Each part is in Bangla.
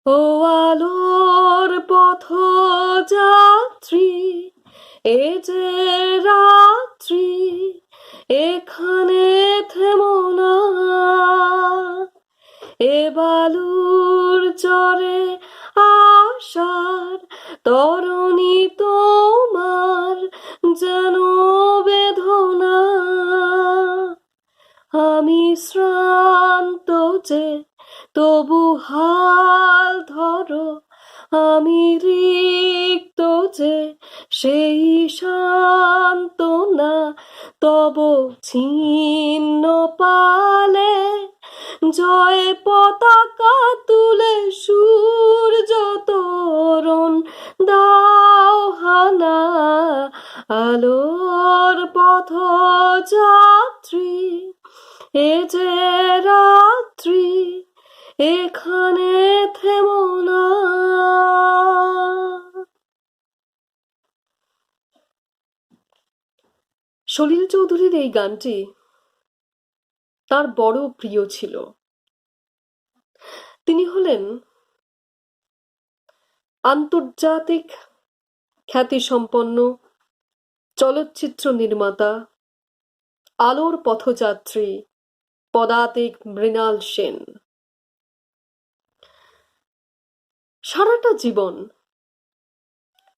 ও আলোর পথযাত্রী, এ যে রাত্রি, এখানে থেমো না। এ বালুর চরে আশার তরণী তোমার যেন বেদনা। আমি শ্রান্ত যে তবু হাল ধরো, আমি রিক্ত যে সেই সান্ত্বনা। তব ছিন্ন পালে জয় পতাকা তুলে সূর্য তোরণ দাও হানা। আলোর পথযাত্রী, এ যে রাত্রি, এখানে থেমো না। সলিল চৌধুরীর এই গানটি তার বড় প্রিয় ছিল। তিনি হলেন আন্তর্জাতিক খ্যাতিসম্পন্ন চলচ্চিত্র নির্মাতা, আলোর পথযাত্রী পদাতিক মৃণাল সেন। সারাটা জীবন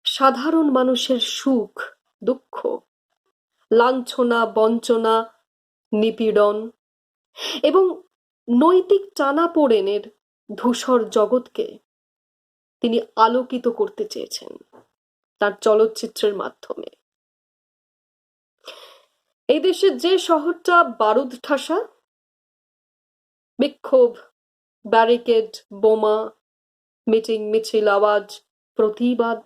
সাধারণ মানুষের সুখ দুঃখ, লাঞ্ছনা বঞ্চনা, নিপীড়ন এবং নৈতিক টানাপোড়েনের ধূসর জগৎকে তিনি আলোকিত করতে চেয়েছেন তার চলচ্চিত্রের মাধ্যমে। এই দেশের যে শহরটা বারুদ ঠাসা, বিক্ষোভ, ব্যারিকেড, বোমা, মিটিং মিছিল, আওয়াজ, প্রতিবাদ,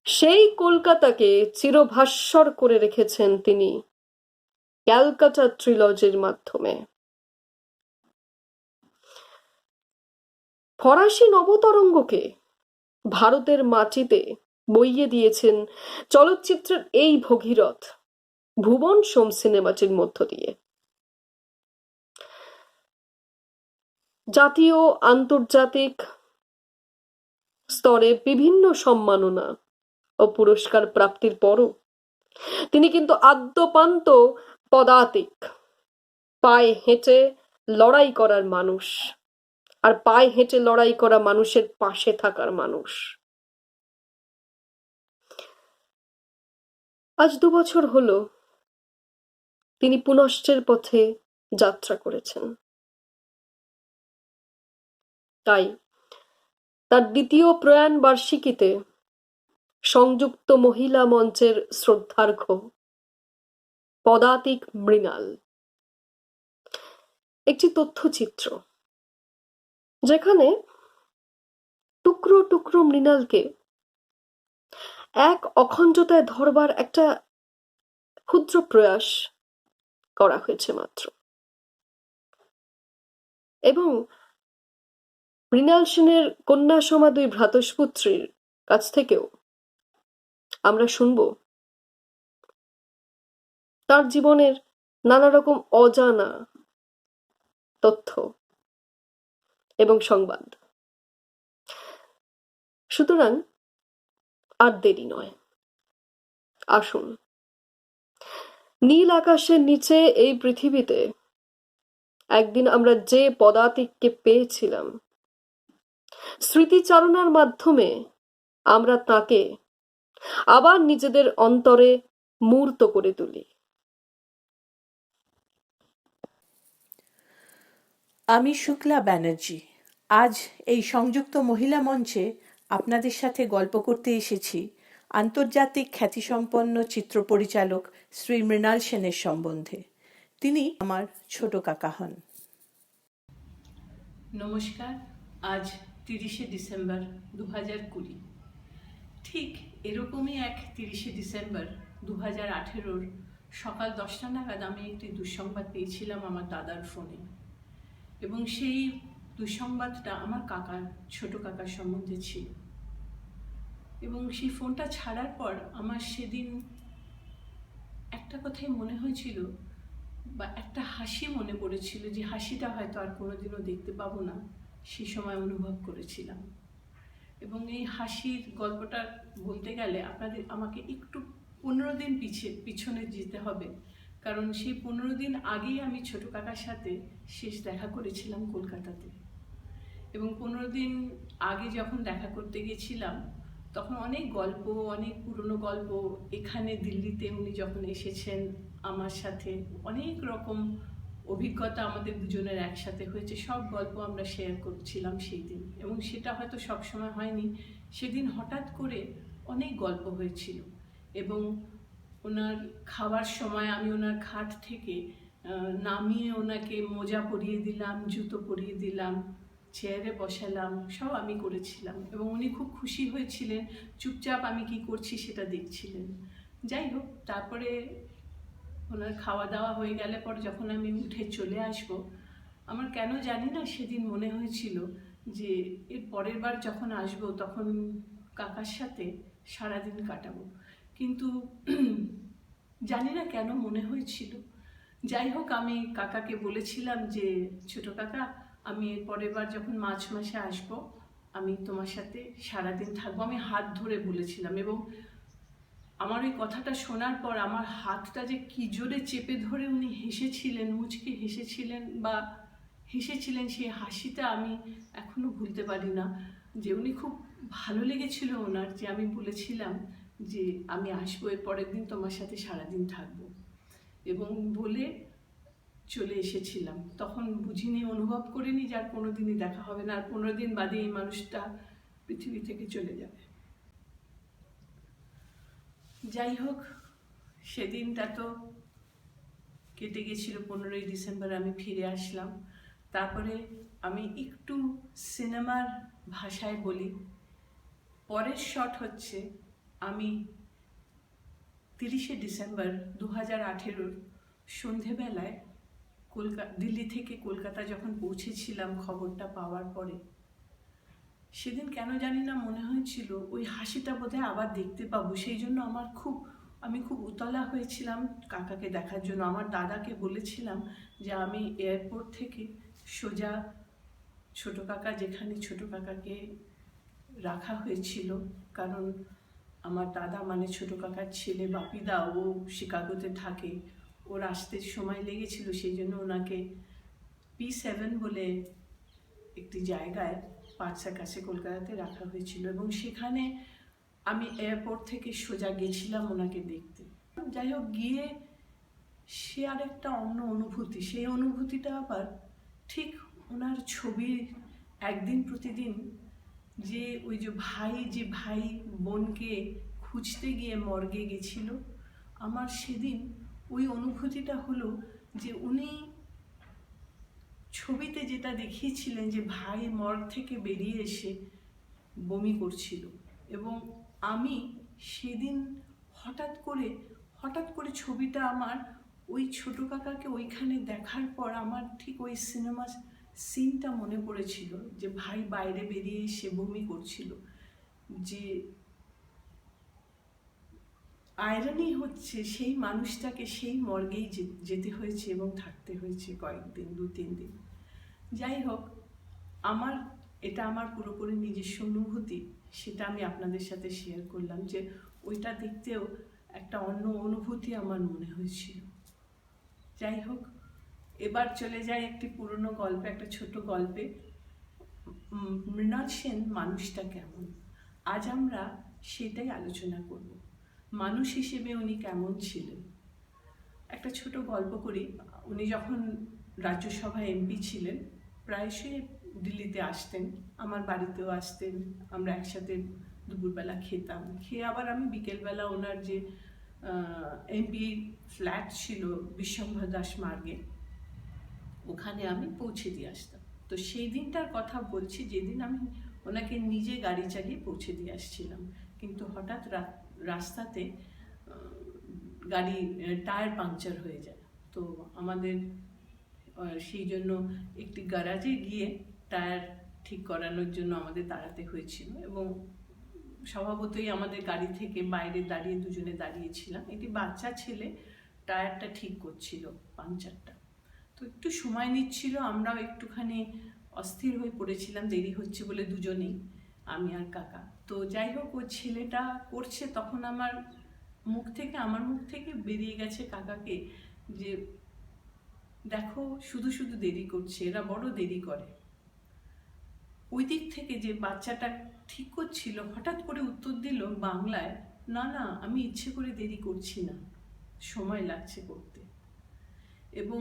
সেই কলকাতাকে চিরভাস্বর করে রেখেছেন তিনি ক্যালকাটা ট্রিলজির মাধ্যমে। ফরাসি নবতরঙ্গকে ভারতের মাটিতে বইয়ে দিয়েছেন চলচ্চিত্রের এই ভগীরথ ভুবন সোম সিনেমাটির মধ্য দিয়ে। জাতীয় আন্তর্জাতিক স্তরে বিভিন্ন সম্মাননা ও পুরস্কার প্রাপ্তির পরও তিনি কিন্তু আদ্যপান্ত পদাতিক, পায়ে হেঁটে লড়াই করার মানুষ, আর পায়ে হেঁটে লড়াই করা মানুষের পাশে থাকার মানুষ। আজ 2 বছর হলো তিনি পুনশ্চের পথে যাত্রা করেছেন। তাই তার দ্বিতীয় প্রয়াণ বার্ষিকীতে সংযুক্ত মহিলা মঞ্চের শ্রদ্ধার্ঘ্য পদাতিক মৃণাল একটি তথ্যচিত্র, যেখানে টুকরো টুকরো মৃণালকে এক অখণ্ডতায় ধরবার একটা ক্ষুদ্র প্রয়াস করা হয়েছে মাত্র। এবং মৃণাল সেনের কন্যা সমা 2 ভ্রাতুষ্পুত্রীর কাছ থেকেও আমরা শুনব তার জীবনের নানা রকম অজানা তথ্য এবং সংবাদ। সুতরাং আর দেরি নয়, আসুন নীল আকাশের নিচে এই পৃথিবীতে একদিন আমরা যে পদাতিককে পেয়েছিলাম, স্মৃতিচারণার মাধ্যমে আমরা তাকে আবার নিজেদের অন্তরে মূর্ত করে তুলি। আমি শুক্লা ব্যানার্জি। আজ এই সংযুক্ত মহিলা মঞ্চে আপনাদের সাথে গল্প করতে এসেছি আন্তর্জাতিক খ্যাতিসম্পন্ন চিত্র পরিচালক শ্রী মৃণাল সেনের সম্বন্ধে। তিনি আমার ছোট কাকা হন। নমস্কার। আজ 30শে ডিসেম্বর 2020। ঠিক এরকমই এক 30শে ডিসেম্বর 2018 সকাল 10টা নাগাদ আমি একটি দুঃসংবাদ পেয়েছিলাম আমার দাদার ফোনে, এবং সেই দুঃসংবাদটা আমার কাকার, ছোট কাকার সম্বন্ধে ছিল। এবং সেই ফোনটা ছাড়ার পর আমার সেদিন একটা কথাই মনে হয়েছিল, বা একটা হাসি মনে পড়েছিল, যে হাসিটা হয়তো আর কোনোদিনও দেখতে পাবো না, সে সময় অনুভব করেছিলাম। এবং এই হাসির গল্পটা বলতে গেলে আমাকে একটু 15 দিন পিছনে যেতে হবে, কারণ সেই 15 দিন আগেই আমি ছোট কাকার সাথে শেষ দেখা করেছিলাম কলকাতাতে। এবং 15 দিন আগে যখন দেখা করতে গেছিলাম, তখন অনেক গল্প, অনেক পুরনো গল্প, এখানে দিল্লিতে উনি যখন এসেছেন আমার সাথে অনেক রকম অভিজ্ঞতা আমাদের দুজনের একসাথে হয়েছে, সব গল্প আমরা শেয়ার করছিলাম সেই দিন। এবং সেটা হয়তো সবসময় হয়নি, সেদিন হঠাৎ করে অনেক গল্প হয়েছিল। এবং ওনার খাওয়ার সময় আমি ওনার খাট থেকে নামিয়ে ওনাকে মোজা পরিয়ে দিলাম, জুতো পরিয়ে দিলাম, চেয়ারে বসালাম, সব আমি করেছিলাম। এবং উনি খুব খুশি হয়েছিলেন, চুপচাপ আমি কি করছি সেটা দেখছিলেন। যাই হোক, তারপরে ওনার খাওয়া দাওয়া হয়ে গেলে পর যখন আমি উঠে চলে আসব, আমার কেন জানি না সেদিন মনে হয়েছিল যে এর পরের বার যখন আসব তখন কাকার সাথে সারাদিন কাটাবো। কিন্তু জানি না কেন মনে হয়েছিল। যাই হোক, আমি কাকাকে বলেছিলাম যে ছোট কাকা, আমি এর পরের বার যখন মার্চ মাসে আসবো আমি তোমার সাথে সারাদিন থাকবো। আমি হাত ধরে বলেছিলাম। এবং আমার ওই কথাটা শোনার পর আমার হাতটা যে কি জোরে চেপে ধরে উনি হেসেছিলেন, মুচকি হেসেছিলেন বা হেসেছিলেন, সেই হাসিটা আমি এখনো ভুলতে পারি না। যে উনি খুব ভালো লেগেছিল ওনার, যে আমি বলেছিলাম যে আমি আসবো, এর পরের দিন তোমার সাথে সারাদিন থাকবো। এবং বলে চলে এসেছিলাম। তখন বুঝিনি, অনুভব করিনি যে আর কোনোদিনই দেখা হবে না, আর 15 দিন বাদে এই মানুষটা পৃথিবী থেকে চলে যাবে। যাই হোক, সেদিনটা তো কেটে গেছিল। 15ই ডিসেম্বর আমি ফিরে আসলাম। তারপরে আমি একটু সিনেমার ভাষায় বলি, পরের শট হচ্ছে আমি 30শে ডিসেম্বর 2018 সন্ধেবেলায় দিল্লি থেকে কলকাতা যখন পৌঁছেছিলাম খবরটা পাওয়ার পরে, সেদিন কেন জানি না মনে হয়েছিল ওই হাসিটা বোধহয় আবার দেখতে পাবো। সেই জন্য আমি খুব উতলা হয়েছিলাম কাকাকে দেখার জন্য। আমার দাদাকে বলেছিলাম যে আমি এয়ারপোর্ট থেকে সোজা ছোট কাকা, যেখানে ছোট কাকাকে রাখা হয়েছিল, কারণ আমার দাদা মানে ছোট কাকার ছেলে বাপিদা, ও শিকাগোতে থাকে, ওর আসতে সময় লেগেছিল, সেই জন্য ওনাকে P7 বলে একটি জায়গায় পাঁচশার কাছে কলকাতাতে রাখা হয়েছিল। এবং সেখানে আমি এয়ারপোর্ট থেকে সোজা গেছিলাম ওনাকে দেখতে। যাই হোক, গিয়ে সে আর একটা অন্য অনুভূতি। সেই অনুভূতিটা আবার ঠিক ওনার ছবির একদিন প্রতিদিন যে ওই যে ভাই বোনকে খুঁজতে গিয়ে মর্গে গেছিল, আমার সেদিন ওই অনুভূতিটা হলো যে উনি ছবিতে যেটা দেখিয়েছিলেন যে ভাই মর্গ থেকে বেরিয়ে এসে বমি করছিল। এবং আমি সেদিন হঠাৎ করে ছবিটা আমার ওই ছোট কাকাকে ওইখানে দেখার পর আমার ঠিক ওই সিনেমা সিনটা মনে পড়েছিল, যে ভাই বাইরে বেরিয়ে এসে বমি করছিল। যে আয়রনি হচ্ছে, সেই মানুষটাকে সেই মর্গেই যেতে হয়েছে এবং থাকতে হয়েছে কয়েকদিন, 2-3 দিন। যাই হোক, এটা আমার পুরোপুরি নিজস্ব অনুভূতি, সেটা আমি আপনাদের সাথে শেয়ার করলাম, যে ওইটা দেখতেও একটা অন্য অনুভূতি আমার মনে হয়েছিল। যাই হোক, এবার চলে যাই একটি পুরনো গল্পে, একটা ছোট গল্পে। মৃণাল সেন মানুষটা কেমন, আজ আমরা সেটাই আলোচনা করব। মানুষ হিসেবে উনি কেমন ছিলেন। একটা ছোট গল্প করি। উনি যখন রাজ্যসভায় এমপি ছিলেন, প্রায়শই দিল্লিতে আসতেন, আমার বাড়িতেও আসতেন, আমরা একসাথে দুপুরবেলা খেতাম। খেয়ে আবার আমি বিকেলবেলা ওনার যে এমপি ফ্ল্যাট ছিল বিশ্বম্ভর দাস মার্গে, ওখানে আমি পৌঁছে দিয়ে আসতাম। তো সেই দিনটার কথা বলছি, যেদিন আমি ওনাকে নিজে গাড়ি চালিয়ে পৌঁছে দিয়ে আসছিলাম। কিন্তু হঠাৎ রাস্তাতে গাড়ি টায়ার পাংচার হয়ে যায়। তো আমাদের সেই জন্য একটি গ্যারাজে গিয়ে টায়ার ঠিক করানোর জন্য আমাদের দাঁড়াতে হয়েছিল। এবং স্বভাবতই আমাদের গাড়ি থেকে বাইরে দাঁড়িয়ে দুজনে দাঁড়িয়েছিলাম। একটি বাচ্চা ছেলে টায়ারটা ঠিক করছিল, পাংচারটা। তো একটু সময় নিচ্ছিল, আমরাও একটুখানি অস্থির হয়ে পড়েছিলাম, দেরি হচ্ছে বলে দুজনেই, আমি আর কাকা। তো যাই হোক, ও ছেলেটা করছে, তখন আমার মুখ থেকে বেরিয়ে গেছে কাকাকে যে দেখো শুধু শুধু দেরি করছে, এরা বড় দেরি করে। ওই দিক থেকে যে বাচ্চাটা ঠিক করছিল হঠাৎ করে উত্তর দিল বাংলায়, না না আমি ইচ্ছে করে দেরি করছি না, সময় লাগছে করতে। এবং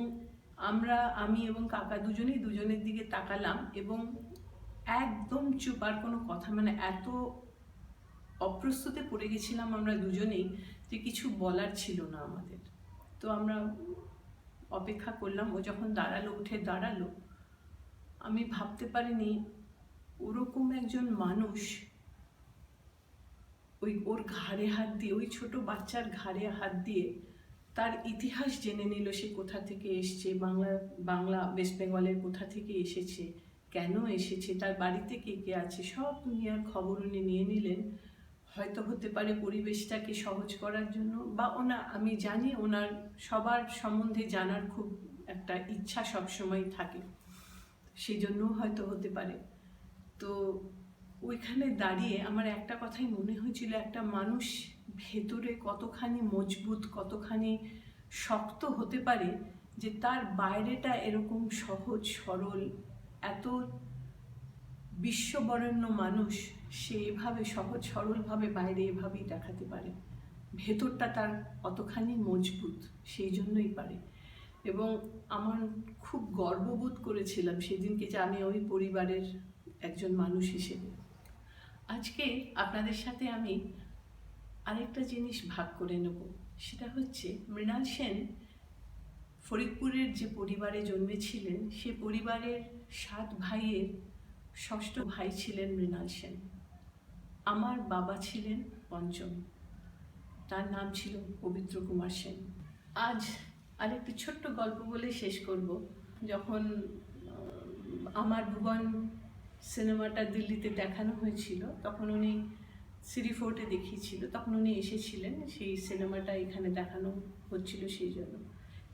আমি এবং কাকা দুজনেই দুজনের দিকে তাকালাম এবং একদম চুপ, আর কোনো কথা, মানে এত অপ্রস্তুতে পড়ে গেছিলাম আমরা দুজনেই যে কিছু বলার ছিল না আমাদের। তো আমরা অপেক্ষা করলাম, ও যখন উঠে দাঁড়ালো, আমি ভাবতে পারিনি ওরকম একজন মানুষ ওর ঘাড়ে হাত দিয়ে, ওই ছোট বাচ্চার ঘাড়ে হাত দিয়ে তার ইতিহাস জেনে নিল, সে কোথা থেকে এসছে, বাংলা ওয়েস্ট বেঙ্গলের কোথা থেকে এসেছে, কেন এসেছে, তার বাড়িতে কে কে আছে, সব দুনিয়ার খবর উনি নিয়ে নিলেন। হয়তো হতে পারে পরিবেশটাকে সহজ করার জন্য, বা আমি জানি ওনার সবার সম্বন্ধে জানার খুব একটা ইচ্ছা সবসময় থাকে, সেই জন্যও হয়তো হতে পারে। তো ওইখানে দাঁড়িয়ে আমার একটা কথাই মনে হয়েছিল, একটা মানুষ ভেতরে কতখানি মজবুত, কতখানি শক্ত হতে পারে যে তার বাইরেটা এরকম সহজ সরল, এত বিশ্ববরেণ্য মানুষ, সে এভাবে সহজ সরলভাবে বাইরে এভাবেই দেখাতে পারে, ভেতরটা তার কতখানি মজবুত, সেই জন্যই পারে। এবং আমার খুব গর্ববোধ করেছিলাম সেদিনকে যে আমি ওই পরিবারের একজন মানুষ হিসেবে। আজকে আপনাদের সাথে আমি আরেকটা জিনিস ভাগ করে নেব, সেটা হচ্ছে মৃণাল সেন ফরিদপুরের যে পরিবারে জন্মেছিলেন, সে পরিবারের 7 ভাইয়ের ষষ্ঠ ভাই ছিলেন মৃণাল সেন। আমার বাবা ছিলেন পঞ্চম, তার নাম ছিল পবিত্র কুমার সেন। আজ আরেকটি ছোট্ট গল্প বলে শেষ করব। যখন আমার ভুবন সিনেমাটা দিল্লিতে দেখানো হয়েছিল, তখন উনি সিরি ফোর্টে দেখিয়েছিল, তখন উনি এসেছিলেন, সেই সিনেমাটা এখানে দেখানো হচ্ছিল সেই জন্য।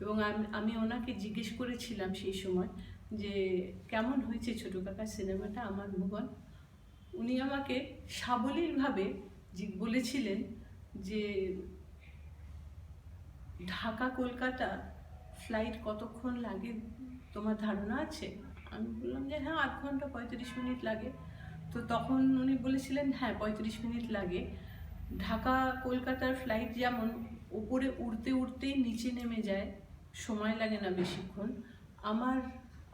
এবং আমি ওনাকে জিজ্ঞেস করেছিলাম সেই সময় যে কেমন হয়েছে ছোটো কাকা সিনেমাটা আমার ভুবন। উনি আমাকে সাবলীলভাবে বলেছিলেন যে ঢাকা কলকাতা ফ্লাইট কতক্ষণ লাগে তোমার ধারণা আছে? আমি বললাম যে হ্যাঁ 8 ঘন্টা 35 মিনিট লাগে। তো তখন উনি বলেছিলেন হ্যাঁ 35 মিনিট লাগে। ঢাকা কলকাতার ফ্লাইট যেমন ওপরে উড়তে উড়তেই নিচে নেমে যায়, সময় লাগে না বেশিক্ষণ,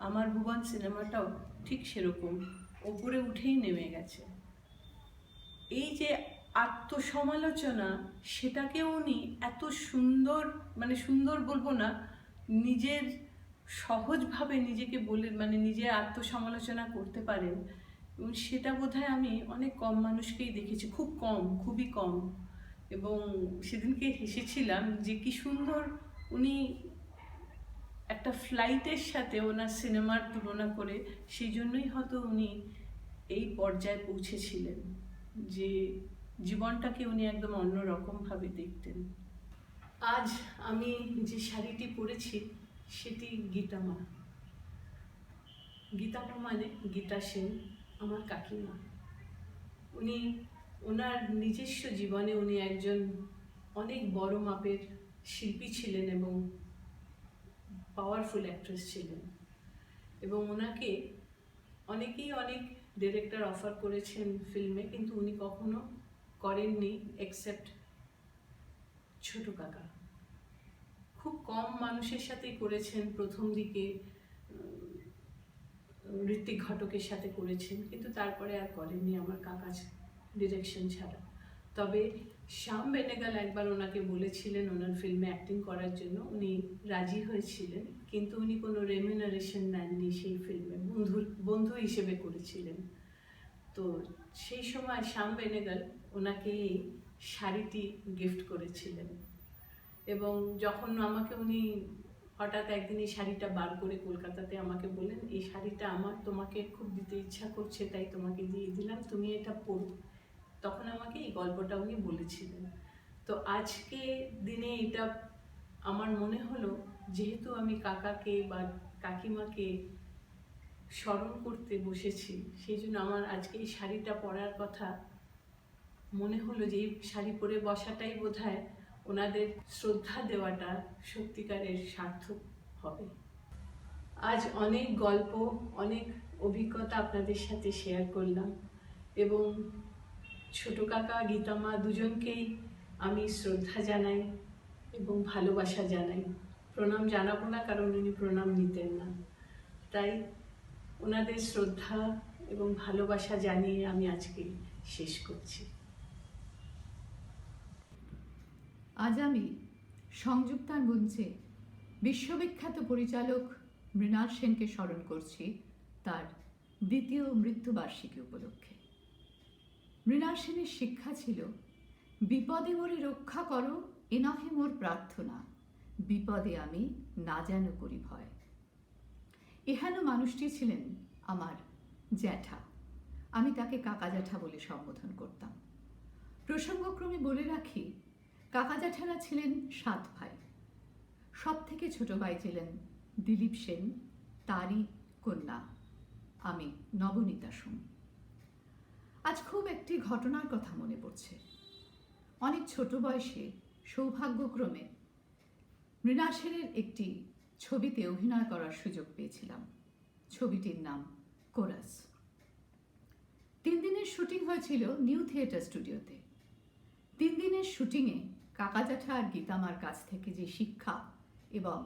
আমার ভুবন সিনেমাটাও ঠিক সেরকম, ওপরে উঠেই নেমে গেছে। এই যে আত্মসমালোচনা, সেটাকে উনি এত সুন্দর, মানে সুন্দর বলবো না, নিজের সহজভাবে নিজেকে বলে, মানে নিজের আত্মসমালোচনা করতে পারেন। এবং সেটা বোধহয় আমি অনেক কম মানুষকেই দেখেছি, খুব কম, খুবই কম। এবং সেদিনকে হেসেছিলাম যে কি সুন্দর উনি একটা ফ্লাইটের সাথে ওনার সিনেমার তুলনা করে, সেই জন্যই হয়তো উনি এই পর্যায়ে পৌঁছেছিলেন যে জীবনটাকে উনি একদম অন্যরকমভাবে দেখতেন। আজ আমি যে শাড়িটি পরেছি সেটি গীতামা। গীতামা মানে গীতা সেন, আমার কাকিমা। উনি ওনার নিজস্ব জীবনে উনি একজন অনেক বড় মাপের শিল্পী ছিলেন এবং পাওয়ারফুল অ্যাক্ট্রেস ছিলেন। এবং ওনাকে অনেকেই অনেক ডিরেক্টর অফার করেছেন ফিল্মে, কিন্তু উনি কখনো করেননি এক্সেপ্ট ছোট কাকা। খুব কম মানুষের সাথেই করেছেন, প্রথম দিকে ঋত্বিক ঘটকের সাথে করেছেন, কিন্তু তারপরে আর করেননি আমার কাকা ডিরেকশন ছাড়া। তবে শ্যাম বেনেগাল একবার ওনাকে বলেছিলেন ওনার ফিল্মে অ্যাক্টিং করার জন্য, উনি রাজি হয়েছিলেন, কিন্তু উনি কোনো রেমিনারেশন নেননি সেই ফিল্মে, বন্ধু হিসেবে করেছিলেন। তো সেই সময় শ্যাম বেনেগাল ওনাকে এই শাড়িটি গিফট করেছিলেন। এবং যখন আমাকে উনি হঠাৎ একদিন এই শাড়িটা বার করে কলকাতাতে আমাকে বললেন, এই শাড়িটা আমার তোমাকে খুব দিতে ইচ্ছা করছে, তাই তোমাকে দিয়ে দিলাম, তুমি এটা পরো। তখন আমাকে এই গল্পটা উনি বলেছিলেন। তো আজকে দিনে এটা আমার মনে হলো, যেহেতু আমি কাকাকে বা কাকিমাকে স্মরণ করতে বসেছি, সেই জন্য আমার আজকে এই শাড়িটা পরার কথা মনে হলো যে এই শাড়ি পরে বসাটাই বোধহয় ওনাদের শ্রদ্ধা দেওয়াটা সত্যিকারের সার্থক হবে। আজ অনেক গল্প, অনেক অভিজ্ঞতা আপনাদের সাথে শেয়ার করলাম এবং ছোট কাকা গীতামা দুজনকেই আমি শ্রদ্ধা জানাই এবং ভালোবাসা জানাই। প্রণাম জানাবো না, কারণ উনি প্রণাম নিতেন না, তাই ওনাদের শ্রদ্ধা এবং ভালোবাসা জানিয়ে আমি আজকে শেষ করছি। আজ আমি সংযুক্তার মঞ্চে বিশ্ববিখ্যাত পরিচালক মৃণাল সেনকে স্মরণ করছি তার দ্বিতীয় মৃত্যুবার্ষিকী উপলক্ষে। মৃণাল সেনের শিক্ষা ছিল, বিপদে মোরে রক্ষা করো এ নহে মোর প্রার্থনা, বিপদে আমি না যেন করি ভয়। এহেন মানুষটি ছিলেন আমার জ্যাঠা। আমি তাকে কাকা জ্যাঠা বলে সম্বোধন করতাম। প্রসঙ্গক্রমে বলে রাখি, কাকা জ্যাঠারা ছিলেন 7 ভাই। সব থেকে ছোট ভাই ছিলেন দিলীপ সেন, তারই কন্যা আমি নবনীতা সোম। আজ খুব একটি ঘটনার কথা মনে পড়ছে। অনেক ছোট বয়সে সৌভাগ্যক্রমে মৃণাল সেনের একটি ছবিতে অভিনয় করার সুযোগ পেয়েছিলাম। ছবিটির নাম কোরাস। 3 দিনের শুটিং হয়েছিল নিউ থিয়েটার স্টুডিওতে। 3 দিনের শুটিংয়ে কাকা জ্যাঠা আর গীতামার কাছ থেকে যে শিক্ষা এবং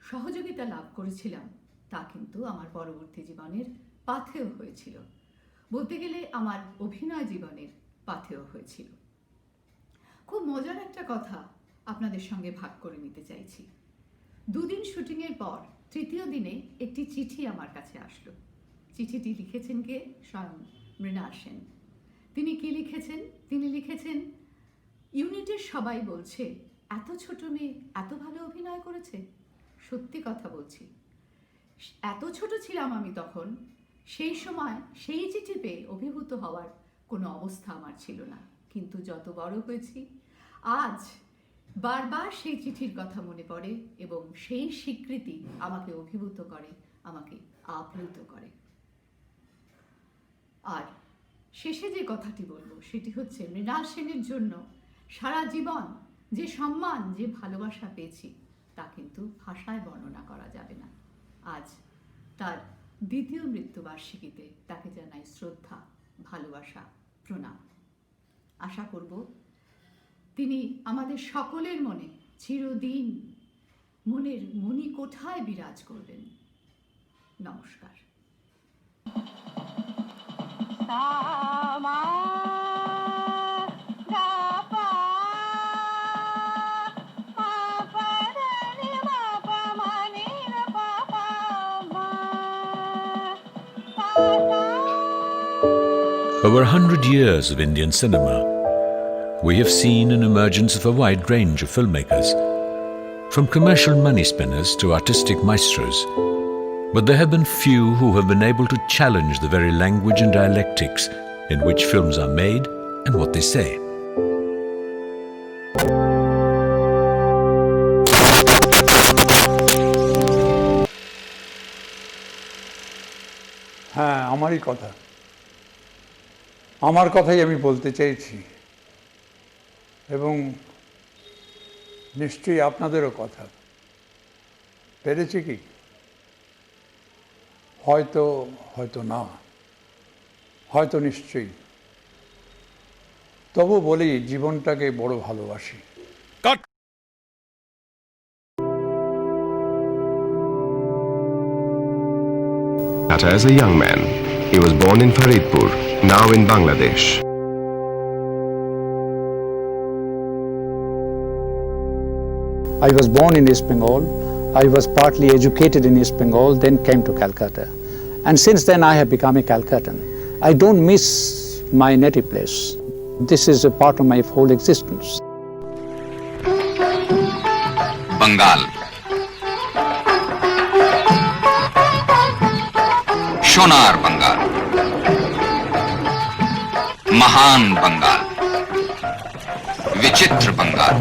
সহযোগিতা লাভ করেছিলাম তা কিন্তু আমার পরবর্তী জীবনের পাথেয় হয়েছিল। বলতে গেলে আমার অভিনয় জীবনের পাথেয় হয়েছিল। খুব মজার একটা কথা আপনাদের সঙ্গে ভাগ করে নিতে চাইছি। 2 দিন শুটিংয়ের পর 3য় দিনে একটি চিঠি আমার কাছে আসলো। চিঠিটি লিখেছেন কে? স্বয়ং মৃণাল সেন। তিনি কি লিখেছেন? তিনি লিখেছেন, ইউনিটের সবাই বলছে এত ছোট মেয়ে এত ভালো অভিনয় করেছে। সত্যি কথা বলছি, এত ছোট ছিলাম আমি তখন। সেই সময় সেই চিঠি পেয়ে অভিভূত হওয়ার কোনো অবস্থা আমার ছিল না। কিন্তু যত বড় হয়েছি, আজ বারবার সেই চিঠির কথা মনে পড়ে এবং সেই স্বীকৃতি আমাকে অভিভূত করে, আমাকে আপ্লুত করে। আর শেষে যে কথাটি বলবো সেটি হচ্ছে, মৃণাল সেনের জন্য সারা জীবন যে সম্মান, যে ভালোবাসা পেয়েছি তা কিন্তু ভাষায় বর্ণনা করা যাবে না। আজ তার দ্বিতীয় মৃত্যুবার্ষিকীতে তাকে জানাই শ্রদ্ধা, ভালোবাসা, প্রণাম। আশা করব তিনি আমাদের সকলের মনে চিরদিন মনের মণিকোঠায় বিরাজ করবেন। নমস্কার। Over 100 years of Indian cinema, we have seen an emergence of a wide range of filmmakers, from commercial money spinners to artistic maestros. But there have been few who have been able to challenge the very language and dialectics in which films are made and what they say. হ্যাঁ, আমার কথাই আমি বলতে চাইছি এবং নিশ্চয়ই আপনাদেরও কথা। পেরেছি কি? হয়তো না, হয়তো নিশ্চয়ই। তবু বলি, জীবনটাকে বড় ভালোবাসি। As a young man, he was born in Faridpur, now in Bangladesh. I was born in East Bengal. I was partly educated in East Bengal, then came to Calcutta. And since then I have become a Calcuttan. I don't miss my native place. This is a part of my whole existence. Bengal. সোনার বাঙ্গাল, মহান বাঙ্গাল, विचित्र Bengal.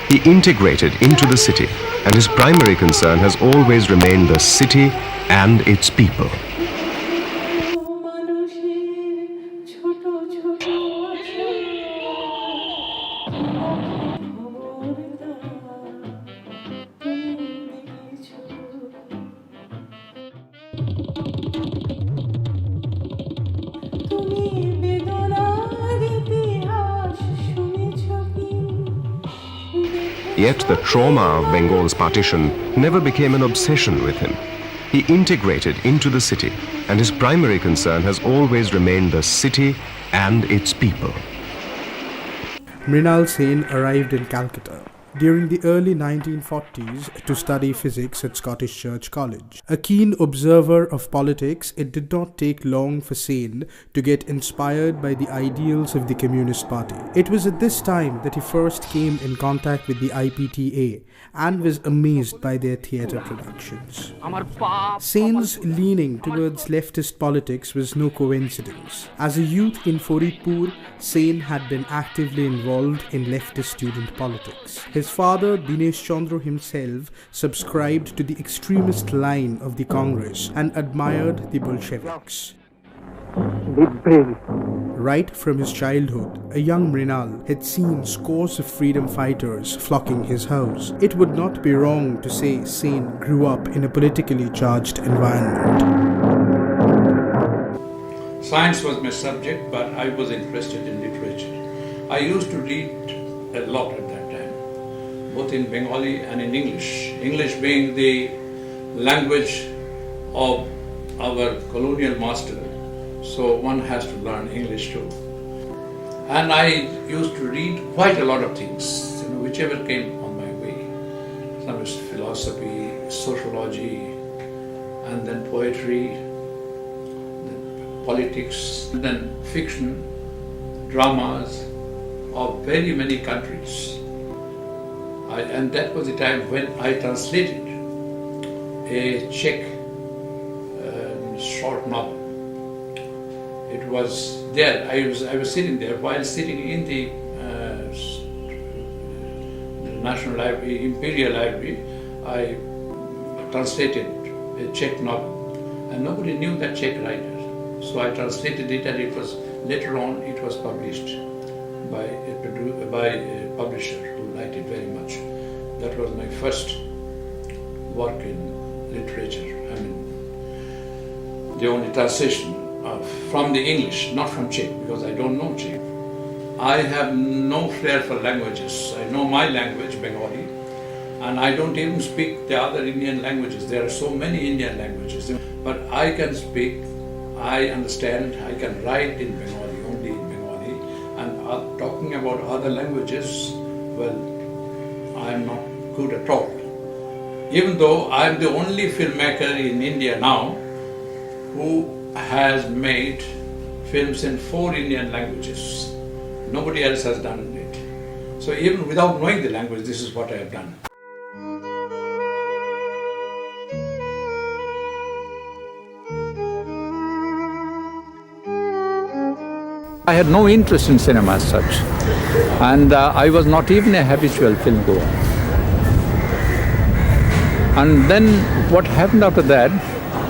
He integrated into the city, and his primary concern has always remained the city and its people. Yet the trauma of Bengal's partition never became an obsession with him. He integrated into the city, and his primary concern has always remained the city and its people. Mrinal Sen arrived in Calcutta during the early 1940s to study physics at Scottish Church College. A keen observer of politics, it did not take long for Sen to get inspired by the ideals of the Communist Party. It was at this time that he first came in contact with the IPTA and was amazed by their theatre productions. Sen's leaning towards leftist politics was no coincidence. As a youth in Faridpur, Sen had been actively involved in leftist student politics. His father, Dinesh Chandra himself, subscribed to the extremist line of the Congress and admired the Bolsheviks. Right from his childhood, a young Mrinal had seen scores of freedom fighters flocking his house. It would not be wrong to say Sen grew up in a politically charged environment. Science was my subject, but I was interested in literature. I used to read a lot at that time, both in Bengali and in English. English being the language of our colonial master, so one has to learn English too. And I used to read quite a lot of things, whichever came on my way. Some is philosophy, sociology, and then poetry, then politics, and then fiction, dramas of very many countries. And that was the time when I translated a Czech short novel. It was there. I was sitting there while sitting in the National Library, Imperial Library. I translated a Czech novel, and nobody knew that Czech writer. So I translated it, and it was later on it was published by a publisher who liked it very much. That was my first work in literature. I mean, the only translation from the English, not from Czech, because I don't know Czech. I have no flair for languages. I know my language, Bengali, and I don't even speak the other Indian languages. There are so many Indian languages. But I can speak, I understand, I can write in Bengali, only in Bengali. And talking about other languages, well, I'm not good at all. Even though I'm the only filmmaker in India now who has made films in 4 Indian languages. Nobody else has done it. So even without knowing the language, this is what I have done. I had no interest in cinema as such, and I was not even a habitual film goer. And then what happened after that,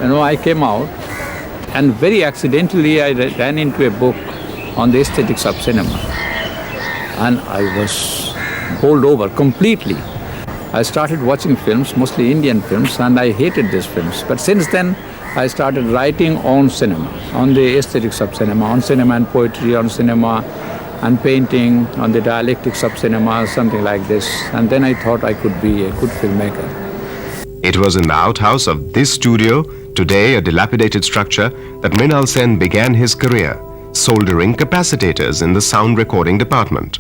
I came out, and very accidentally I ran into a book on the aesthetics of cinema, and I was bowled over completely. I started watching films, mostly Indian films, and I hated these films. But since then, I started writing on cinema, on the aesthetics of cinema, on cinema and poetry, on cinema and painting, on the dialectics of cinema, something like this. And then I thought I could be a good filmmaker. It was in the outhouse of this studio, today a dilapidated structure, that Mrinal Sen began his career, soldering capacitors in the sound recording department.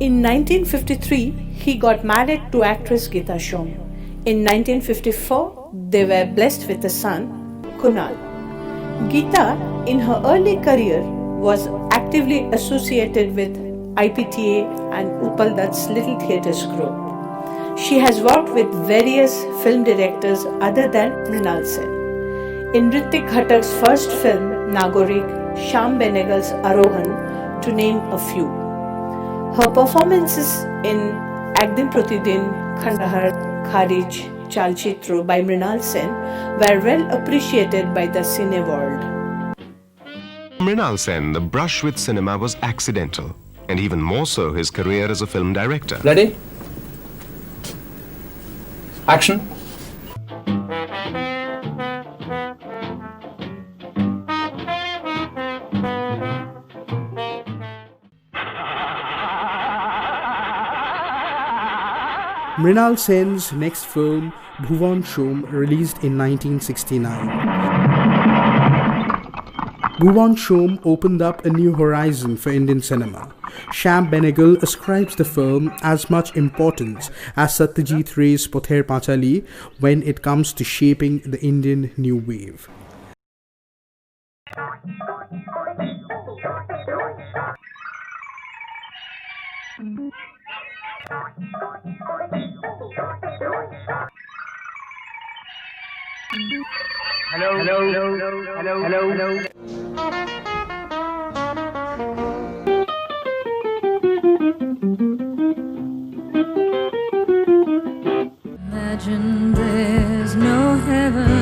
In 1953, he got married to actress Geeta Shom. In 1954, they were blessed with a son, Kunal. Geeta, in her early career, was actively associated with IPTA and Upal Dutt's Little Theatres group. She has worked with various film directors other than Mrinal Sen. In Ritik Ghatak's first film, Nagorik, Shyam Benegal's Arohan, to name a few. Her performances in Ekdin Pratidin, Khandahar, Kharij, Chalchitro by Mrinal Sen were well appreciated by the cine world. Mrinal Sen, the brush with cinema was accidental, and even more so his career as a film director. Ready? Action. Mrinal Sen's next film, Bhuvan Shom, released in 1969. Bhuvan Shom opened up a new horizon for Indian cinema. Shyam Benegal ascribes the film as much importance as Satyajit Ray's Pother Panchali when it comes to shaping the Indian new wave. Imagine there's no heaven.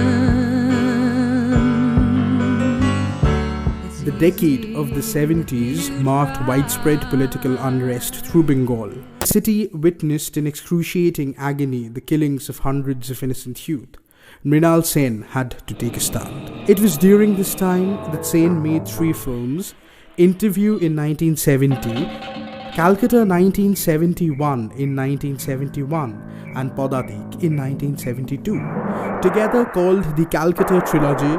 The decade of the 70s marked widespread political unrest through Bengal. The city witnessed in excruciating agony the killings of hundreds of innocent youth. Mrinal Sen had to take a stand. It was during this time that Sen made 3 films: Interview in 1970, Calcutta 1971 in 1971, and Padatik in 1972. Together called the Calcutta Trilogy,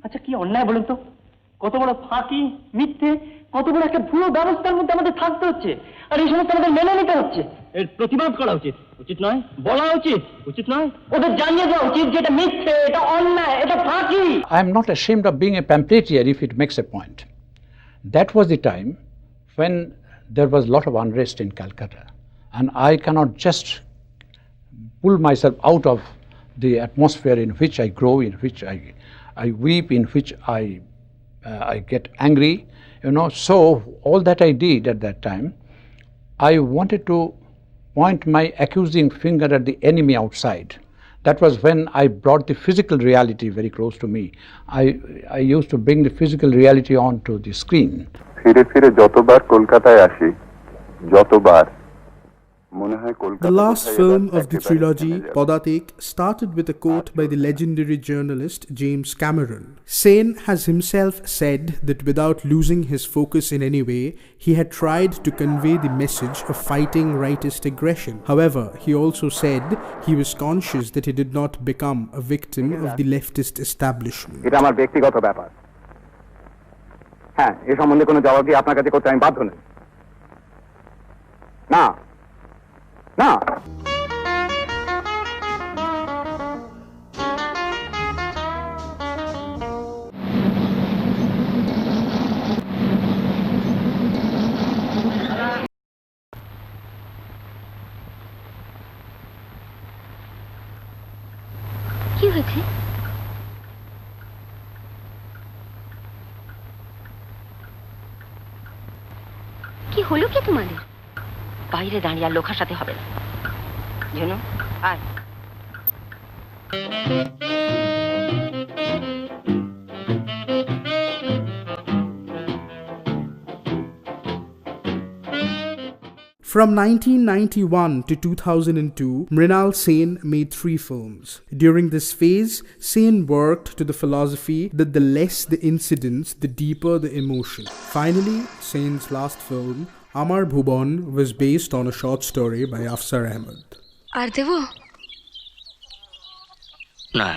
আচ্ছা কি অন্যায় বলুন তো, কত বড় ফাঁকি, মিথ্যে, কত বড় একটা ভুয়ো ব্যবস্থার মধ্যে আমাদের থাকতে হচ্ছে, আর এই সমস্ত আমাদের মেনে নিতে হচ্ছে। এর প্রতিবাদ করা উচিত, উচিত নয়? বলা উচিত, উচিত নয়? ওদের জানিয়ে দেওয়া উচিত যে এটা মিথ্যে, এটা অন্যায়, এটা ফাঁকি। I am not ashamed of being a pamphleteer if it makes a point. That was the time when there was a lot of unrest in Calcutta, and I cannot just pull myself out of the atmosphere in which I grow, in which I weep, in which I get angry, So all that I did at that time, I wanted to point my accusing finger at the enemy outside. That was when I brought the physical reality very close to me. I used to bring the physical reality onto the screen. ফিরে ফিরে যতবার কলকাতায় আসি, যতবার The last film of the trilogy, Padatik, started with a quote by the legendary journalist James Cameron. Sen has himself said that without losing his focus in any way, he had tried to convey the message of fighting rightist aggression. However, he also said he was conscious that he did not become a victim of the leftist establishment. এটা আমার ব্যক্তিগত ব্যাপার। হ্যাঁ, এই সম্বন্ধে কোনো জবাব দিয়ে আপনার কাছে করতে আমি বাধ্য নই। না না কি হয়েছে? কি হলো কি তোমাদের? বাইরে দাঁড়িয়ে আর লোক হাসাতে হবে না, জানো? আর From 1991 to 2002, Mrinal Sen made 3 films. During this phase, Sen worked to the philosophy that the less the incidents, the deeper the emotion. Finally, Sen's last film, Amar Bhuban, was based on a short story by Afsar Ahmed. আর দেবো না।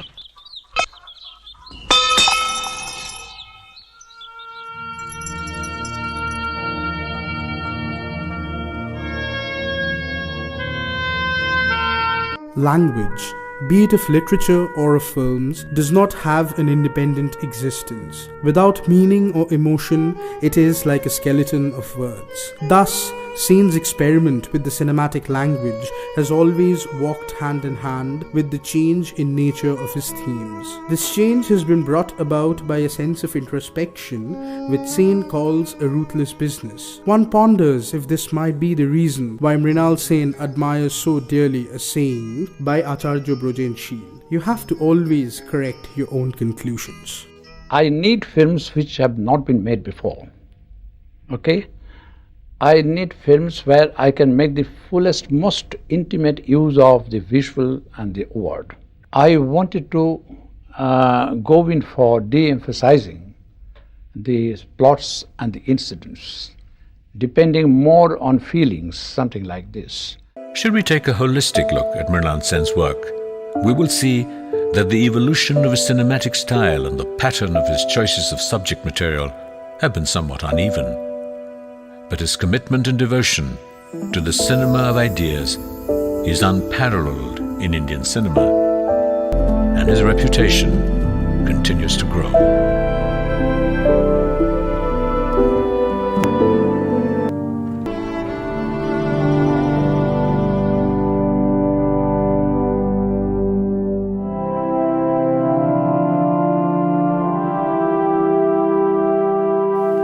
Language, be it of literature or of films, does not have an independent existence. Without meaning or emotion, it is like a skeleton of words. Thus, Sen's experiment with the cinematic language has always walked hand in hand with the change in nature of his themes. This change has been brought about by a sense of introspection, which Sen calls a ruthless business. One ponders if this might be the reason why Mrinal Sen admires so dearly a saying by Acharya Brojenshil: you have to always correct your own conclusions. I need films which have not been made before. Okay? I need films where I can make the fullest, most intimate use of the visual and the word. I wanted to go in for de-emphasizing the plots and the incidents, depending more on feelings, something like this. Should we take a holistic look at Mrinal Sen's work, we will see that the evolution of his cinematic style and the pattern of his choices of subject material have been somewhat uneven. But his commitment and devotion to the cinema of ideas is unparalleled in Indian cinema, and his reputation continues to grow.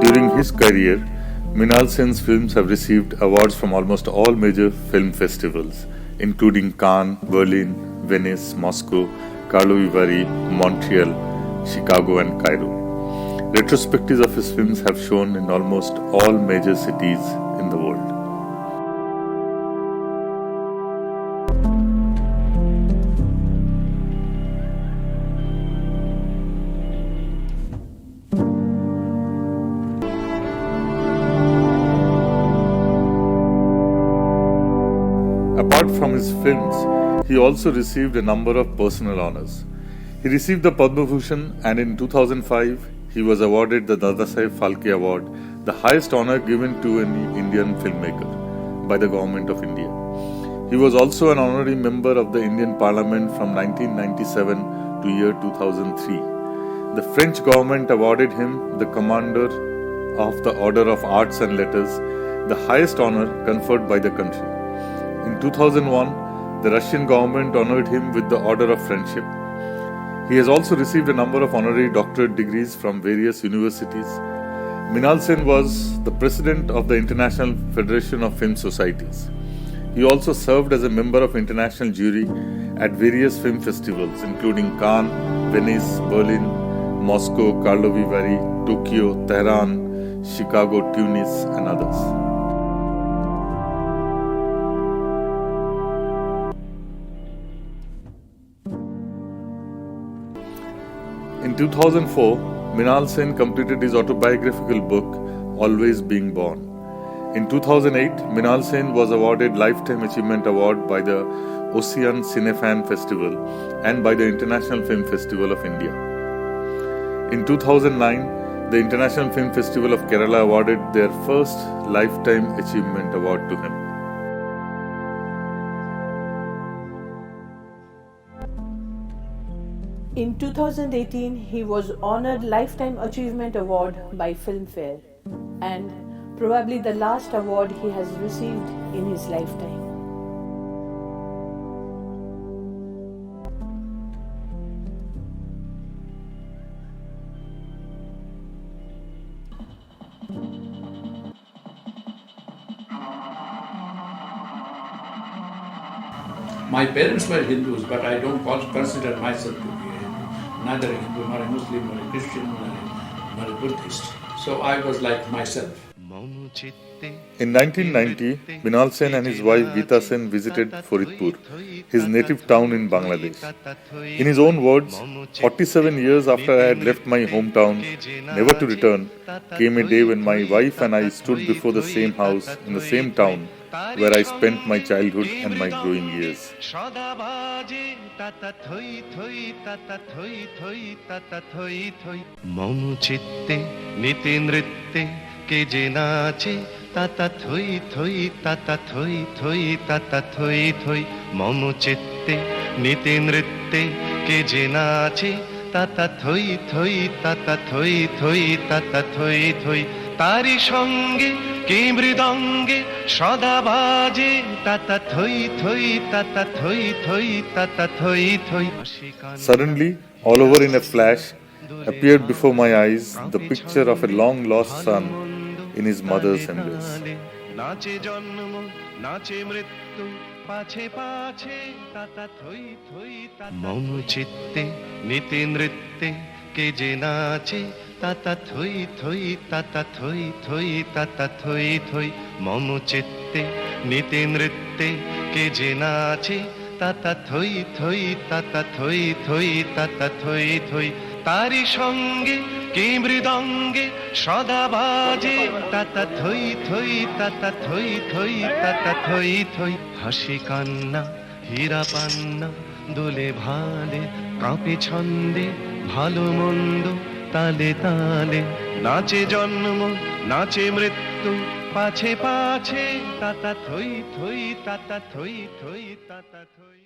During his career, Mrinal Sen's films have received awards from almost all major film festivals, including Cannes, Berlin, Venice, Moscow, Karlovy Vary, Montreal, Chicago and Cairo. Retrospectives of his films have shown in almost all major cities in the world. Apart from his films, he also received a number of personal honors. He received the Padma Bhushan, and in 2005, he was awarded the Dadasaheb Phalke Award, the highest honor given to an Indian filmmaker by the Government of India. He was also an honorary member of the Indian Parliament from 1997 to year 2003. The French government awarded him the Commander of the Order of Arts and Letters, the highest honor conferred by the country. In 2001, the Russian government honored him with the Order of Friendship. He has also received a number of honorary doctorate degrees from various universities. Mrinal Sen was the president of the International Federation of Film Societies. He also served as a member of international jury at various film festivals including Cannes, Venice, Berlin, Moscow, Karlovy Vary, Tokyo, Tehran, Chicago, Tunis and others. In 2004, Mrinal Sen completed his autobiographical book, Always Being Born. In 2008, Mrinal Sen was awarded Lifetime Achievement Award by the Ocean Cinefan Festival and by the International Film Festival of India. In 2009, the International Film Festival of Kerala awarded their first Lifetime Achievement Award to him. In 2018, he was honored Lifetime Achievement Award by Filmfare, and probably the last award he has received in his lifetime. My parents were Hindus, but I don't consider myself to be a Hindu. Neither a Hindu, nor a Muslim, nor a Christian, nor a Buddhist. So I was like myself. In 1990, Mrinal Sen and his wife Geeta Sen visited Faridpur, his native town in Bangladesh. In his own words, 47 years after I had left my hometown, never to return, came a day when my wife and I stood before the same house in the same town where I spent my childhood and my growing years. के जे नाचे ताता थोई थोई ताता थोई थोई ताता थोई थोई मम चित्ते नीति नृत्ते के जे नाचे ताता थोई थोई ताता थोई थोई ताता थोई थोई तारी संगे কি মৃদঙ্গে সদা বাজে তাতা থই থই তাতা থই থই তাতা থই থই। Suddenly, all over in a flash, appeared before my eyes the picture of a long lost son in his mother's embrace. নাচে জন্ম নাচে মৃত্যু পাছে পাছে তাতা থই থই তাতা। মম চিত্তে নিতে নৃত্যে কে যে নাচে তাতা থই থই তাতা থই থই তাতা থই থই। মম চিত্তে নিতে নৃত্যে কে যে নাচে তাতা থই থই তাতা থই থই তাতা থই থই। তারি সঙ্গে কি মৃদঙ্গে সদা বাজে তাতা থই থই তাতা থই থই তাতা থই থই। হাসি কান্না হীরা পান্না দোলে ভালে কাঁপে ছন্দে ভালো মন্দ তালে তালে। নাচে জন্ম নাচে মৃত্যু পাছে পাছে তাতা থই থই তাতা থই থই তাতা থই।